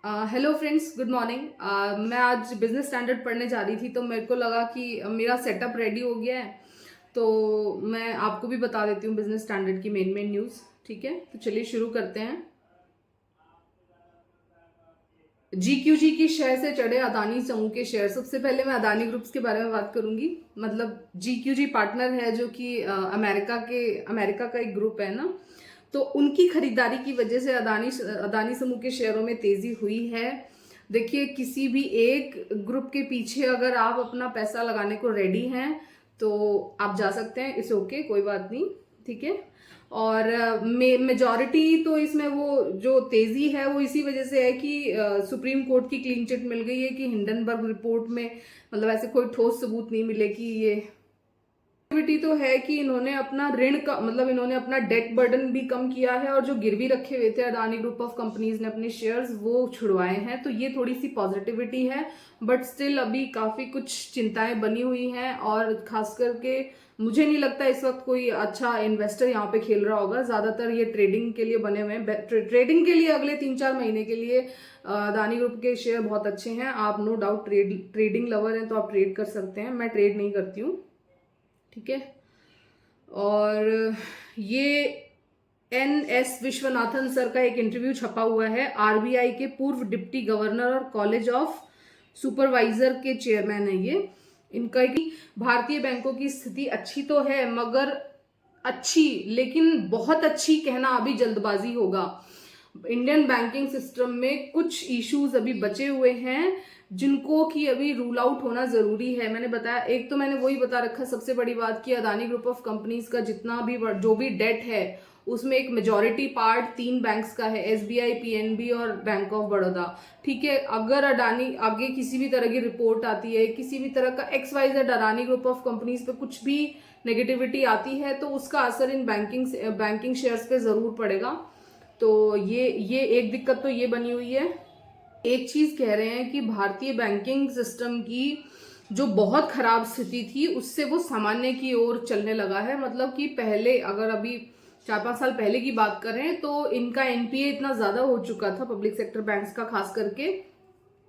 Hello friends, good morning. मैं आज business standard पढ़ने जा रही थी तो मेरे को लगा कि मेरा सेटअप रेडी हो गया है। तो मैं आपको भी बता देती हूँ बिजनेस स्टैंडर्ड की मेन मेन न्यूज़। ठीक है, तो चलिए शुरू करते हैं। GQG की शेयर से चढ़े अदानी समूह के शेयर। सबसे पहले मैं अदानी ग्रुप्स के बारे में बात करूंगी। मतलब GQG पार्टनर है जो कि अमेरिका का एक ग्रुप है ना। तो उनकी खरीदारी की वजह से अदानी समूह के शेयरों में तेजी हुई है। देखिए, किसी भी एक ग्रुप के पीछे अगर आप अपना पैसा लगाने को रेडी हैं तो आप जा सकते हैं। इट्स ओके, कोई बात नहीं। ठीक है। और मेजॉरिटी तो इसमें वो जो तेजी है वो इसी वजह से है कि सुप्रीम कोर्ट की क्लीन चिट मिल गई है कि हिंडनबर्ग रिपोर्ट में मतलब ऐसे कोई ठोस सबूत नहीं मिले कि ये एक्टिविटी तो है कि इन्होंने अपना ऋण का मतलब इन्होंने अपना डेट बर्डन भी कम किया है और जो गिरवी रखे हुए थे अदानी ग्रुप ऑफ कंपनीज ने अपने शेयर्स वो छुड़वाए हैं। तो ये थोड़ी सी पॉजिटिविटी है, बट स्टिल अभी काफी कुछ चिंताएं बनी हुई हैं। और खास करके मुझे नहीं लगता इस वक्त कोई अच्छा इन्वेस्टर यहाँ पे खेल रहा होगा। ज्यादातर ये ट्रेडिंग के लिए बने हुए हैं। ट्रेडिंग के लिए अगले 3-4 महीने के लिए अदानी ग्रुप के शेयर बहुत अच्छे हैं। आप नो डाउट ट्रेडिंग लवर हैं तो आप ट्रेड कर सकते हैं। मैं ट्रेड नहीं करती हूँ। ठीक है। और ये NS विश्वनाथन सर का एक इंटरव्यू छपा हुआ है। RBI के पूर्व डिप्टी गवर्नर और कॉलेज ऑफ सुपरवाइजर के चेयरमैन है ये। इनका कि भारतीय बैंकों की स्थिति अच्छी तो है, मगर अच्छी लेकिन बहुत अच्छी कहना अभी जल्दबाजी होगा। इंडियन बैंकिंग सिस्टम में कुछ इश्यूज अभी बचे हुए हैं जिनको कि अभी रूल आउट होना जरूरी है। मैंने बताया, एक तो मैंने वही बता रखा सबसे बड़ी बात कि अदानी ग्रुप ऑफ कंपनीज का जितना भी जो भी डेट है उसमें एक मेजॉरिटी पार्ट 3 बैंक्स का है, SBI, PNB और बैंक ऑफ बड़ौदा। ठीक है। अगर अडानी आगे किसी भी तरह की रिपोर्ट आती है, किसी भी तरह का XYZ Adani group of companies पे कुछ भी नेगेटिविटी आती है तो उसका असर इन बैंकिंग शेयर्स पे जरूर पड़ेगा। तो ये एक दिक्कत तो ये बनी हुई है। एक चीज कह रहे हैं कि भारतीय बैंकिंग सिस्टम की जो बहुत खराब स्थिति थी उससे वो सामान्य की ओर चलने लगा है। मतलब कि पहले अगर अभी 4-5 साल पहले की बात करें तो इनका NPA इतना ज्यादा हो चुका था पब्लिक सेक्टर बैंक्स का खास करके।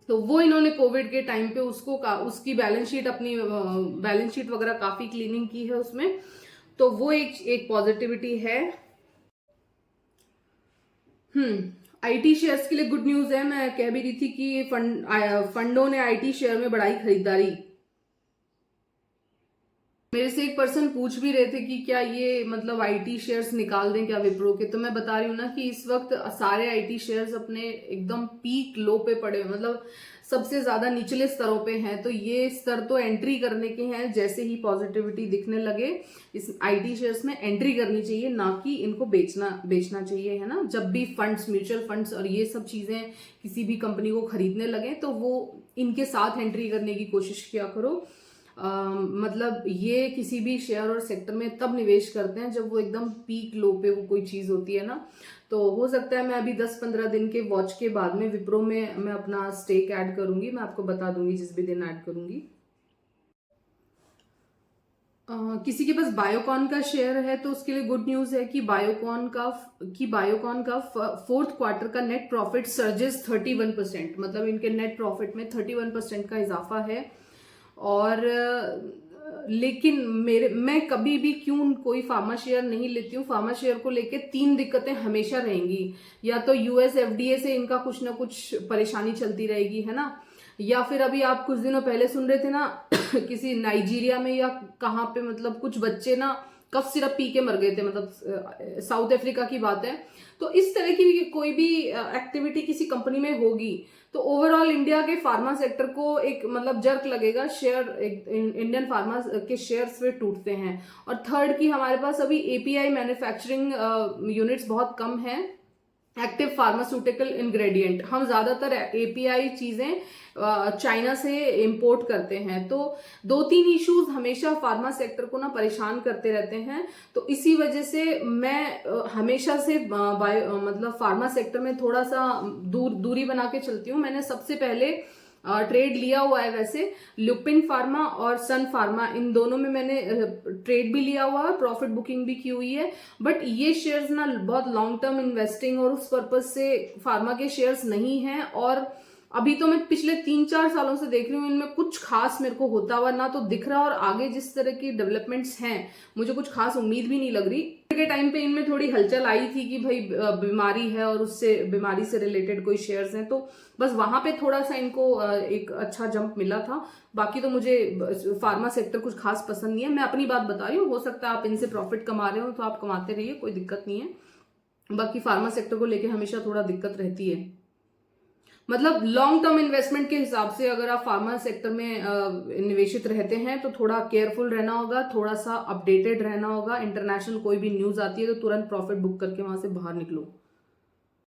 तो वो इन्होंने कोविड के टाइम पे उसकी बैलेंस शीट वगैरह काफी क्लीनिंग की है उसमें। तो वो एक पॉजिटिविटी है। IT शेयर्स के लिए गुड न्यूज है। मैं कह भी रही थी कि फंडों ने IT शेयर में बढ़ाई खरीदारी। मेरे से एक पर्सन पूछ भी रहे थे कि क्या ये मतलब IT शेयर्स निकाल दें क्या विप्रो के। तो मैं बता रही हूँ ना कि इस वक्त सारे IT शेयर्स अपने एकदम पीक लो पे पड़े हुए, मतलब सबसे ज्यादा निचले स्तरों पे हैं। तो ये स्तर तो एंट्री करने के हैं। जैसे ही पॉजिटिविटी दिखने लगे इस IT शेयर्स में एंट्री करनी चाहिए, ना कि इनको बेचना चाहिए, है ना। जब भी फंड्स, म्यूचुअल फंड्स और ये सब चीजें किसी भी कंपनी को खरीदने लगे तो वो इनके साथ एंट्री करने की कोशिश किया करो। मतलब ये किसी भी शेयर और सेक्टर में तब निवेश करते हैं जब वो एकदम पीक लो पे वो कोई चीज होती है ना। तो हो सकता है मैं अभी 10-15 दिन के वॉच के बाद में विप्रो में मैं अपना स्टेक ऐड करूंगी। मैं आपको बता दूंगी जिस भी दिन ऐड करूंगी। किसी के पास बायोकॉन का शेयर है तो उसके लिए गुड न्यूज है कि बायोकॉन का फोर्थ क्वार्टर का नेट प्रॉफिट सर्जेस 31%। मतलब इनके नेट प्रॉफिट में 31% का इजाफा है। और लेकिन मैं कभी भी क्यों कोई फार्मा शेयर नहीं लेती हूँ। फार्मा शेयर को लेके 3 दिक्कतें हमेशा रहेंगी। या तो US FDA से इनका कुछ ना कुछ परेशानी चलती रहेगी, है ना। या फिर अभी आप कुछ दिनों पहले सुन रहे थे ना किसी नाइजीरिया में या कहाँ पे मतलब कुछ बच्चे ना कफ सिरप पी के मर गए थे। मतलब साउथ अफ्रीका की बात है। तो इस तरह की कोई भी एक्टिविटी किसी कंपनी में होगी तो ओवरऑल इंडिया के फार्मा सेक्टर को एक मतलब जर्क लगेगा। इंडियन फार्मा के शेयर्स फिर टूटते हैं। और थर्ड की हमारे पास अभी API मैन्युफैक्चरिंग यूनिट्स बहुत कम है। एक्टिव फार्मास्यूटिकल इंग्रेडिएंट हम ज्यादातर API चीजें चाइना से इंपोर्ट करते हैं। तो 2-3 इश्यूज हमेशा फार्मा सेक्टर को ना परेशान करते रहते हैं। तो इसी वजह से मैं हमेशा से मतलब फार्मा सेक्टर में थोड़ा सा दूरी बना के चलती हूँ। मैंने सबसे पहले ट्रेड लिया हुआ है। वैसे लुपिन फार्मा और सन फार्मा, इन दोनों में मैंने ट्रेड भी लिया हुआ है, प्रॉफिट बुकिंग भी की हुई है। बट ये शेयर्स ना बहुत लॉन्ग टर्म इन्वेस्टिंग और उस पर्पज से फार्मा के शेयर्स नहीं हैं। और अभी तो मैं पिछले 3-4 सालों से देख रही हूँ, इनमें कुछ खास मेरे को होता हुआ ना तो दिख रहा, और आगे जिस तरह की डेवलपमेंट्स हैं मुझे कुछ खास उम्मीद भी नहीं लग रही। के टाइम पे इनमें थोड़ी हलचल आई थी कि भाई बीमारी है और उससे बीमारी से रिलेटेड कोई शेयर्स हैं, तो बस वहां पे थोड़ा सा इनको एक अच्छा जंप मिला था। बाकी तो मुझे फार्मा सेक्टर कुछ खास पसंद नहीं है। मैं अपनी बात बता रही हूँ, हो सकता है आप इनसे प्रॉफिट कमा रहे हो तो आप कमाते रहिए, कोई दिक्कत नहीं है। बाकी फार्मा सेक्टर को लेके हमेशा थोड़ा दिक्कत रहती है। मतलब लॉन्ग टर्म इन्वेस्टमेंट के हिसाब से अगर आप फार्मा सेक्टर में निवेशित रहते हैं तो थोड़ा केयरफुल रहना होगा, थोड़ा सा अपडेटेड रहना होगा। इंटरनेशनल कोई भी न्यूज आती है तो तुरंत प्रॉफिट बुक करके वहां से बाहर निकलो।